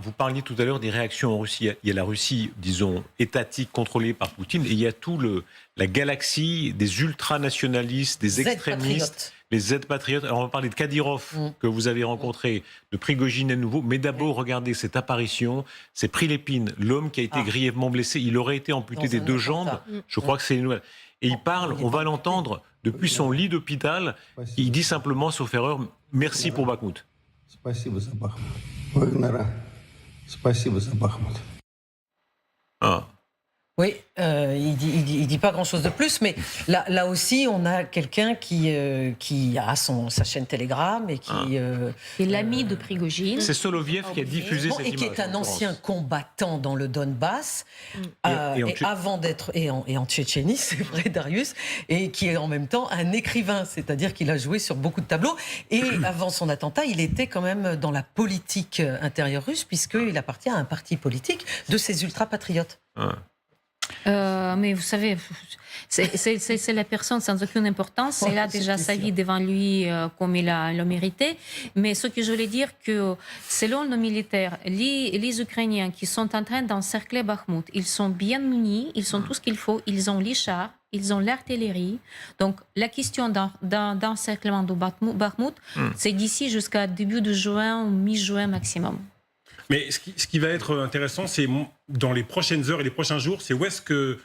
vous parliez tout à l'heure des réactions en Russie. Il y a la Russie, disons, étatique, contrôlée par Poutine, et il y a la galaxie des ultranationalistes, des extrémistes, les Z-patriotes. Alors on va parler de Kadyrov, que vous avez rencontré, de Prigojine à nouveau, mais d'abord, regardez cette apparition, c'est Prilepine, l'homme qui a été grièvement blessé. Il aurait été amputé des deux jambes, je crois que c'est une nouvelle. Et il parle, on va l'entendre, depuis son lit d'hôpital, il dit simplement, sauf erreur, merci pour Bakhmout. Спасибо за Бахмут. Вагнера, спасибо за Бахмут. Ah. Oui, il dit pas grand-chose de plus, mais là aussi, on a quelqu'un qui a sa chaîne Telegram et qui est l'ami de Prigojine. C'est Soloviev qui a diffusé cette image. Et qui est un ancien combattant dans le Donbass, et en Tchétchénie, c'est vrai, Darius, et qui est en même temps un écrivain, c'est-à-dire qu'il a joué sur beaucoup de tableaux. Et avant son attentat, il était quand même dans la politique intérieure russe, puisqu'il appartient à un parti politique de ces ultra-patriotes. Mais vous savez, c'est la personne sans aucune importance. Il a déjà sa vie devant lui comme il l'a mérité. Mais ce que je voulais dire, que selon nos militaires, les Ukrainiens qui sont en train d'encercler Bakhmout, ils sont bien munis, ils ont tout ce qu'il faut, ils ont les chars, ils ont l'artillerie. Donc la question d'encerclement de Bakhmout, c'est d'ici jusqu'à début de juin ou mi-juin maximum. Mais ce qui va être intéressant, c'est dans les prochaines heures et les prochains jours, c'est où est-ce que,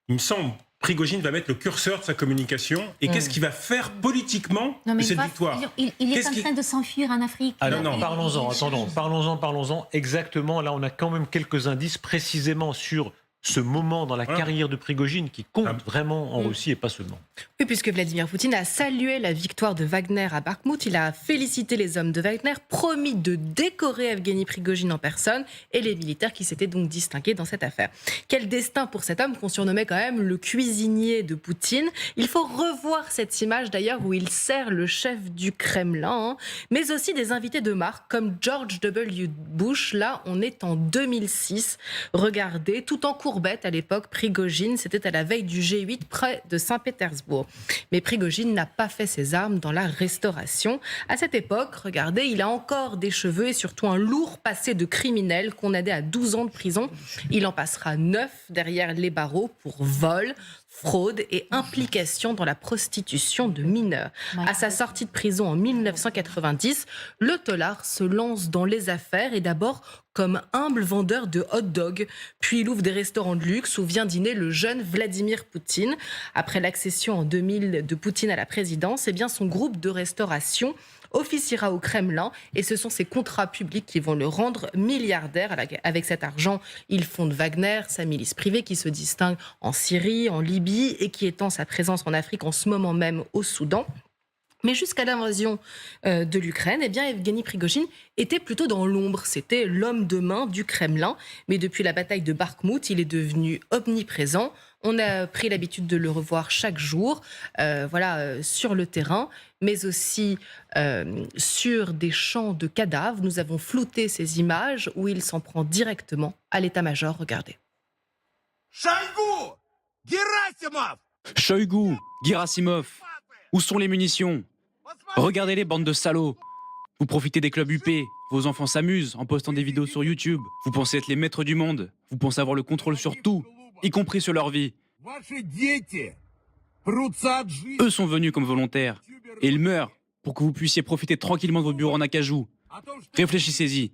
il me semble, Prigojine va mettre le curseur de sa communication et qu'est-ce qu'il va faire politiquement de cette victoire. Il est en train de s'enfuir en Afrique. Alors, parlons-en. Exactement, là on a quand même quelques indices précisément sur ce moment dans la carrière de Prigojine qui compte vraiment en Russie et pas seulement. Oui, puisque Vladimir Poutine a salué la victoire de Wagner à Bakhmout, il a félicité les hommes de Wagner, promis de décorer Evgeny Prigojine en personne et les militaires qui s'étaient donc distingués dans cette affaire. Quel destin pour cet homme qu'on surnommait quand même le cuisinier de Poutine. Il faut revoir cette image d'ailleurs où il sert le chef du Kremlin, mais aussi des invités de marque comme George W. Bush. Là, on est en 2006. Regardez, tout en courbette à l'époque, Prigojine, c'était à la veille du G8 près de Saint-Pétersbourg. Mais Prigojine n'a pas fait ses armes dans la restauration. À cette époque, regardez, il a encore des cheveux et surtout un lourd passé de criminel condamné à 12 ans de prison. Il en passera 9 derrière les barreaux pour vol, fraude et implication dans la prostitution de mineurs. À sa sortie de prison en 1990, le tolard se lance dans les affaires et d'abord comme humble vendeur de hot-dog. Puis il ouvre des restaurants de luxe où vient dîner le jeune Vladimir Poutine. Après l'accession en 2000 de Poutine à la présidence, son groupe de restauration officiera au Kremlin et ce sont ses contrats publics qui vont le rendre milliardaire. Avec cet argent, il fonde Wagner, sa milice privée qui se distingue en Syrie, en Libye et qui étend sa présence en Afrique en ce moment même au Soudan. Mais jusqu'à l'invasion de l'Ukraine, Evgeny Prigojine était plutôt dans l'ombre. C'était l'homme de main du Kremlin. Mais depuis la bataille de Bakhmout, il est devenu omniprésent. On a pris l'habitude de le revoir chaque jour, sur le terrain, mais aussi sur des champs de cadavres. Nous avons flouté ces images où il s'en prend directement à l'état-major. Regardez. Shoigu, Gerasimov, où sont les munitions? Regardez les bandes de salauds. Vous profitez des clubs UP, vos enfants s'amusent en postant des vidéos sur YouTube. Vous pensez être les maîtres du monde, vous pensez avoir le contrôle sur tout, y compris sur leur vie. Eux sont venus comme volontaires, et ils meurent pour que vous puissiez profiter tranquillement de vos bureaux en acajou. Réfléchissez-y.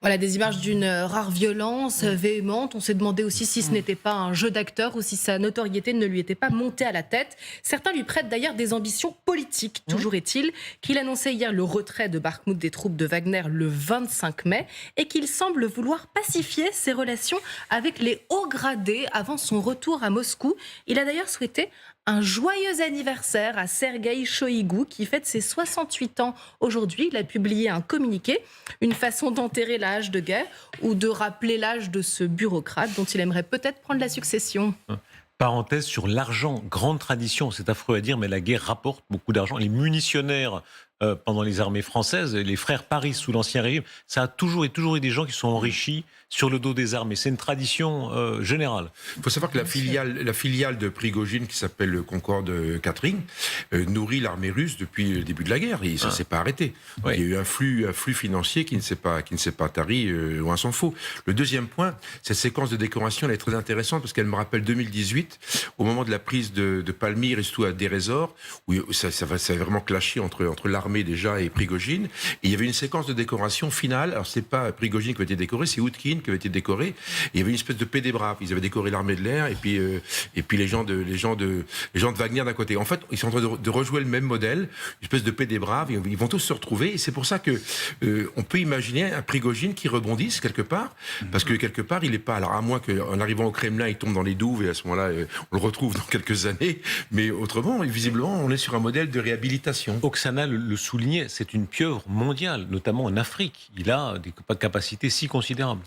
Voilà des images d'une rare violence véhémente. On s'est demandé aussi si ce n'était pas un jeu d'acteur ou si sa notoriété ne lui était pas montée à la tête. Certains lui prêtent d'ailleurs des ambitions politiques. Toujours est-il qu'il annonçait hier le retrait de Bakhmout des troupes de Wagner le 25 mai et qu'il semble vouloir pacifier ses relations avec les hauts gradés avant son retour à Moscou. Il a d'ailleurs souhaité un joyeux anniversaire à Sergueï Shoigu qui fête ses 68 ans aujourd'hui. Il a publié un communiqué, une façon d'enterrer l'âge de guerre ou de rappeler l'âge de ce bureaucrate dont il aimerait peut-être prendre la succession. Parenthèse sur l'argent, grande tradition, c'est affreux à dire, mais la guerre rapporte beaucoup d'argent. Les munitionnaires pendant les armées françaises, les frères Paris sous l'Ancien Régime, ça a toujours eu des gens qui sont enrichis sur le dos des armées. C'est une tradition générale. Il faut savoir que la filiale de Prigojine, qui s'appelle le Concorde Catherine, nourrit l'armée russe depuis le début de la guerre. Et ça ne s'est pas arrêté. Oui. Il y a eu un flux financier qui ne s'est pas tari, loin s'en faut. Le deuxième point, cette séquence de décoration, elle est très intéressante parce qu'elle me rappelle 2018, au moment de la prise de Palmyre et surtout à Deir ez-Zor, où ça a vraiment clashé entre l'armée déjà et Prigojine. Et il y avait une séquence de décoration finale. Alors c'est pas Prigojine qui avait été décoré, c'est Oudkine qui avait été décoré. Et il y avait une espèce de paix des braves. Ils avaient décoré l'armée de l'air et puis les gens de Wagner d'un côté. En fait, ils sont en train de rejouer le même modèle, une espèce de paix des braves. Ils vont tous se retrouver. Et c'est pour ça que on peut imaginer un Prigojine qui rebondisse quelque part, parce que quelque part il est pas. Alors à moins qu'en arrivant au Kremlin, il tombe dans les douves et à ce moment-là, on le retrouve dans quelques années. Mais autrement, visiblement, on est sur un modèle de réhabilitation. Oksana le soulignait, c'est une pieuvre mondiale, notamment en Afrique. Il a des capacités si considérables.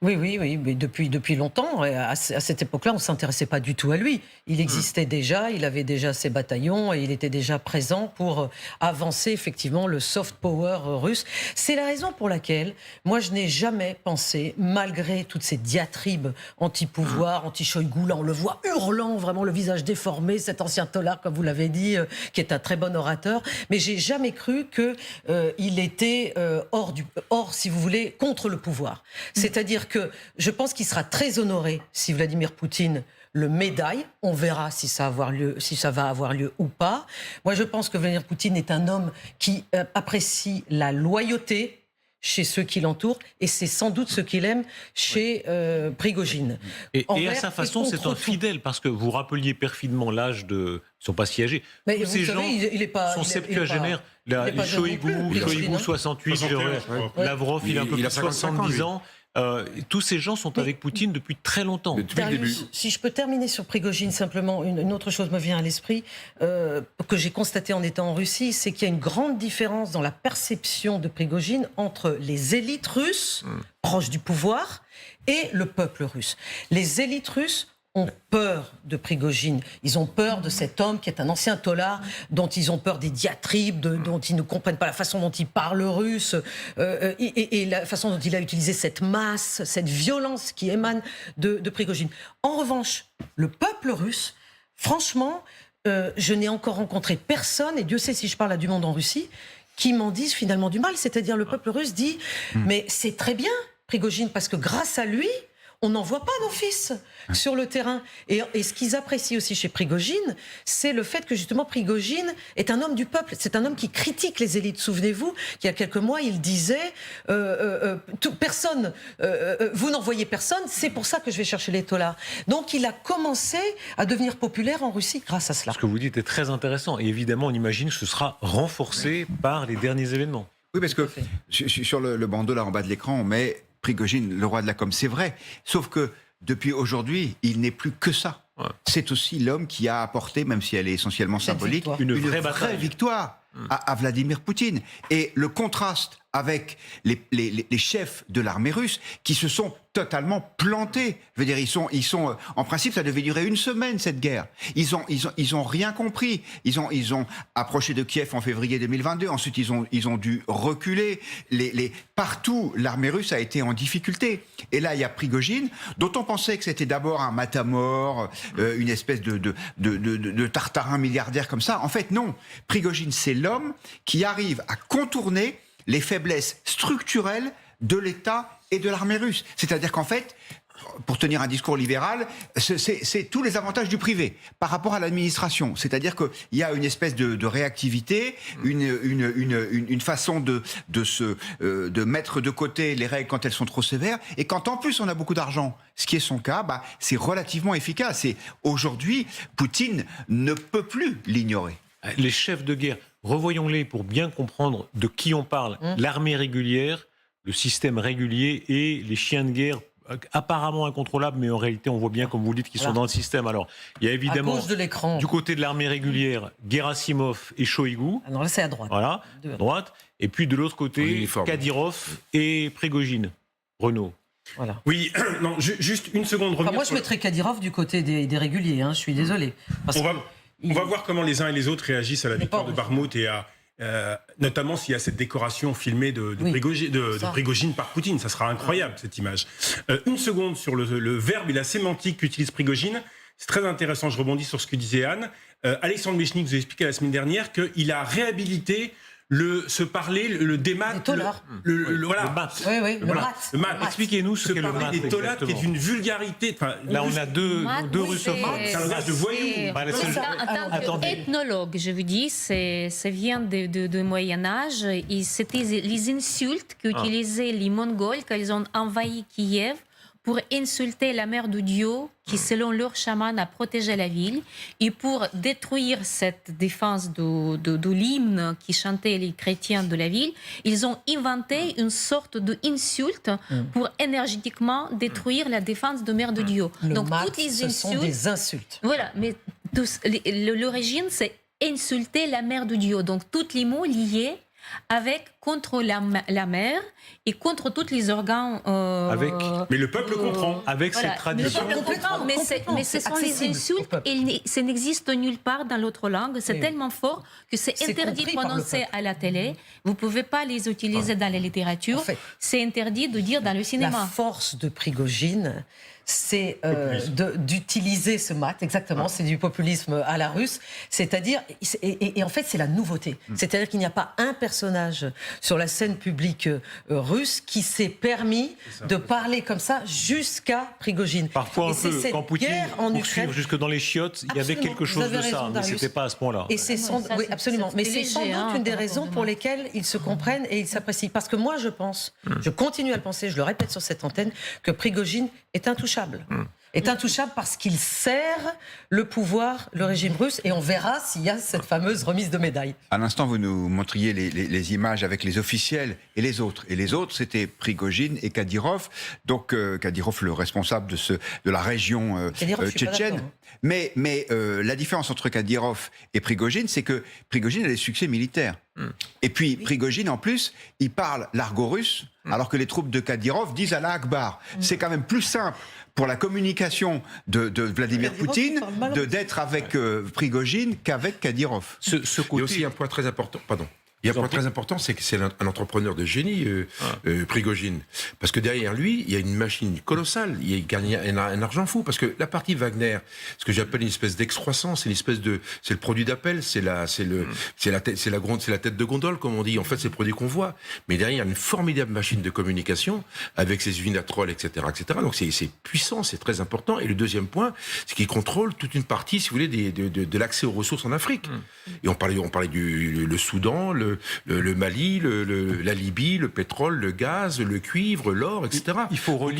Oui, mais depuis longtemps. À cette époque-là, on ne s'intéressait pas du tout à lui. Il existait déjà, il avait déjà ses bataillons et il était déjà présent pour avancer effectivement le soft power russe. C'est la raison pour laquelle moi je n'ai jamais pensé, malgré toutes ces diatribes anti-pouvoir, anti-Shoïgou, là on le voit hurlant, vraiment le visage déformé, cet ancien tolard, comme vous l'avez dit, qui est un très bon orateur, mais j'ai jamais cru qu'il était hors, si vous voulez, contre le pouvoir. C'est-à-dire que je pense qu'il sera très honoré si Vladimir Poutine le médaille. On verra si ça va avoir lieu ou pas. Moi, je pense que Vladimir Poutine est un homme qui apprécie la loyauté chez ceux qui l'entourent, et c'est sans doute ce qu'il aime chez Prigojine. Et à sa façon, c'est un fidèle, parce que vous rappeliez perfidement l'âge de... Ils ne sont pas si âgés. Mais tous ces gens sont septuagénaires. Shoïgou, 68, Lavrov, il a un peu plus de 70 ans. Tous ces gens sont avec Poutine depuis très longtemps. Depuis le début. Si je peux terminer sur Prigojine, simplement, une autre chose me vient à l'esprit, que j'ai constaté en étant en Russie, c'est qu'il y a une grande différence dans la perception de Prigojine entre les élites russes, proches du pouvoir, et le peuple russe. Les élites russes ont peur de Prigojine. Ils ont peur de cet homme qui est un ancien tolard, dont ils ont peur des diatribes, dont ils ne comprennent pas la façon dont il parle russe, et la façon dont il a utilisé cette masse, cette violence qui émane de Prigojine. En revanche, le peuple russe, franchement, je n'ai encore rencontré personne, et Dieu sait si je parle à du monde en Russie, qui m'en disent finalement du mal. C'est-à-dire le peuple russe dit « Mais c'est très bien, Prigojine, parce que grâce à lui, on n'envoie pas nos fils sur le terrain. » Et ce qu'ils apprécient aussi chez Prigojine, c'est le fait que justement Prigojine est un homme du peuple. C'est un homme qui critique les élites. Souvenez-vous qu'il y a quelques mois, il disait personne, vous n'envoyez personne, c'est pour ça que je vais chercher les tolards. Donc il a commencé à devenir populaire en Russie grâce à cela. Ce que vous dites est très intéressant. Et évidemment, on imagine que ce sera renforcé par les derniers événements. Oui, parce que sur le bandeau là en bas de l'écran, on met Prigojine, le roi de la com', c'est vrai. Sauf que depuis aujourd'hui, il n'est plus que ça. Ouais. C'est aussi l'homme qui a apporté, même si elle est essentiellement symbolique, une vraie victoire à Vladimir Poutine. Et le contraste avec les chefs de l'armée russe qui se sont totalement plantés. Je veux dire, ils sont en principe, ça devait durer une semaine, cette guerre. Ils ont rien compris. Ils ont approché de Kiev en février 2022. Ensuite, ils ont dû reculer. Partout, l'armée russe a été en difficulté. Et là, il y a Prigojine, dont on pensait que c'était d'abord un matamor, une espèce de tartarin milliardaire comme ça. En fait, non. Prigojine, c'est l'homme qui arrive à contourner les faiblesses structurelles de l'État et de l'armée russe. C'est-à-dire qu'en fait, pour tenir un discours libéral, c'est tous les avantages du privé par rapport à l'administration. C'est-à-dire qu'il y a une espèce de réactivité, une façon de mettre de côté les règles quand elles sont trop sévères. Et quand en plus on a beaucoup d'argent, ce qui est son cas, c'est relativement efficace. Et aujourd'hui, Poutine ne peut plus l'ignorer. Les chefs de guerre, revoyons-les pour bien comprendre de qui on parle. L'armée régulière, le système régulier et les chiens de guerre apparemment incontrôlables, mais en réalité, on voit bien, comme vous le dites, qu'ils sont dans le système. Alors, il y a évidemment, à gauche de l'écran, du côté de l'armée régulière, Gerasimov et Shoïgou. Ah non, là, c'est à droite. Voilà, à droite. Et puis, de l'autre côté, Kadyrov et Prigojine. Renaud. Voilà. Oui, non, juste une seconde. Moi, je mettrais Kadyrov du côté des réguliers, je suis désolé. On va voir comment les uns et les autres réagissent à la victoire de Bakhmout et à notamment s'il y a cette décoration filmée de Prigojine par Poutine. Ça sera incroyable, cette image. Une seconde sur le verbe et la sémantique qu'utilise Prigojine. C'est très intéressant, je rebondis sur ce que disait Anne. Alexandre Michnik vous a expliqué la semaine dernière qu'il a réhabilité le démat, le mat. Expliquez-nous ce qu'est le mat. Des tolates, qui est une vulgarité. Là, on a deux russophones. C'est un langage de voyous. En tant qu'ethnologue, je vous dis, ça vient du Moyen-Âge. C'était les insultes qu'utilisaient les Mongols quand ils ont envahi Kiev pour insulter la mère de Dieu qui, selon leur chaman, a protégé la ville. Et pour détruire cette défense de l'hymne qui chantaient les chrétiens de la ville, ils ont inventé une sorte d'insulte pour énergétiquement détruire la défense de mère de Dieu. Donc toutes les insultes, ce sont des insultes. Voilà, mais l'origine, c'est insulter la mère de Dieu. Donc tous les mots liés contre la mer et contre tous les organes. Mais le peuple comprend. Avec cette tradition. Le peuple comprend, mais ce sont les insultes et ça n'existe nulle part dans l'autre langue. C'est tellement fort que c'est interdit de prononcer à la télé. Vous ne pouvez pas les utiliser dans la littérature. En fait, c'est interdit de dire dans le cinéma. La force de Prigojine, c'est d'utiliser ce mat, exactement, c'est du populisme à la russe, c'est-à-dire, et en fait c'est la nouveauté, c'est-à-dire qu'il n'y a pas un personnage sur la scène publique russe qui s'est permis de parler comme ça jusqu'à Prigojine. Parfois un peu, quand Poutine poursuivre jusque dans les chiottes, il y avait quelque chose de ça, mais c'était pas à ce point-là. Et c'est oui, absolument, mais c'est sans doute une des raisons pour lesquelles ils se comprennent et ils s'apprécient. Parce que moi je pense, je continue à le penser, je le répète sur cette antenne, que Prigojine est intouchable. Est intouchable parce qu'il sert le pouvoir, le régime russe, et on verra s'il y a cette fameuse remise de médaille. À l'instant, vous nous montriez les images avec les officiels et les autres. Et les autres, c'était Prigojine et Kadyrov. Donc, Kadyrov, le responsable de la région tchétchène. Mais la différence entre Kadyrov et Prigojine, c'est que Prigojine a des succès militaires. Et puis, Prigojine, en plus, il parle l'argot russe, alors que les troupes de Kadyrov disent Allah Akbar. C'est quand même plus simple pour la communication de Vladimir Poutine d'être avec Prigojine qu'avec Kadyrov. Il y a aussi un point très important. Il y a un point très important, c'est que c'est un entrepreneur de génie, Prigojine. Parce que derrière lui, il y a une machine colossale. Il gagne un argent fou. Parce que la partie Wagner, ce que j'appelle une espèce d'excroissance, c'est le produit d'appel, c'est la tête de gondole, comme on dit. En fait, c'est le produit qu'on voit. Mais derrière, il y a une formidable machine de communication avec ses usines à troll, etc., etc. Donc c'est puissant, c'est très important. Et le deuxième point, c'est qu'il contrôle toute une partie, si vous voulez, de l'accès aux ressources en Afrique. Et on parlait le Soudan, le Mali, la Libye, le pétrole, le gaz, le cuivre, l'or, etc. Il faut relier